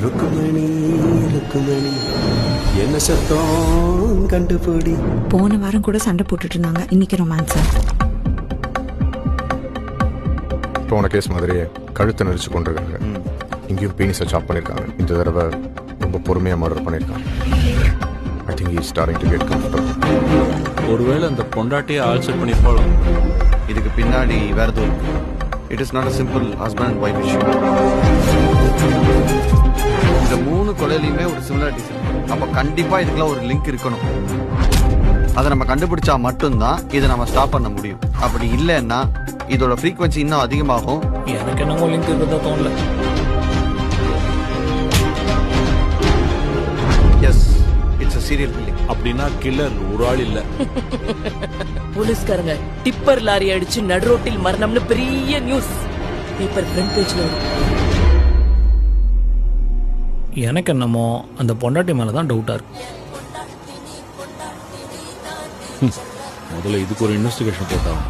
ருக்குமணி ருக்குமணி என்ன சத்தம் கண்டுபிடி. போன வாரம் கூட சண்டை போட்டுட்டு இருந்தாங்க, இன்னைக்கு ரொமான்ஸா? போன கேஸ் மாதிரியே கழுத்தை நெரிச்சு கொண்டிருக்காங்க. இங்கேயும் பீனிஸை சாப் பண்ணியிருக்காங்க. இந்த தடவை ரொம்ப பொறுமையாக மர்டர் பண்ணியிருக்காங்க. I think he is starting to get comfortable. ஒருவேளை அந்த பொண்டாட்டியை ஆல் செட் பண்ணியிருப்பாளோ? இதுக்கு பின்னாடி வேற எதுவும் it is not a simple husband and wife issue. இந்த 3 கொலையிலையுமே ஒரு சிமிலாரிட்டிஸ் இருக்கு. அப்போ கண்டிப்பா இதுக்கெல்லாம் ஒரு லிங்க் இருக்கணும். அதை நம்ம கண்டுபிடிச்சா மட்டும்தான் இதை நம்ம ஸ்டாப் பண்ண முடியும். அப்படி இல்லைன்னா இதோட ஃப்ரீக்வன்சி இன்னும் அதிகமாகும். எனக்கு என்னமோ லிங்க் இருக்கிறதா தோணல. Yes, it's a serial killing. அப்படின்னா கில்லர் ஒரு ஆள் இல்ல. போலீஸ்காரங்க டிப்பர் லாரி அடிச்சு நடுரோட்டில் மரணம்னு பெரிய நியூஸ் பேப்பர் ஃப்ரண்ட் பேஜ்ல வரும். எனக்கு என்னமோ அந்த பொண்டாட்டி மேலதான் டவுட்டா இருக்கு. முதல்ல இதுக்கு ஒரு இன்வெஸ்டிகேஷன் போட்டாங்க.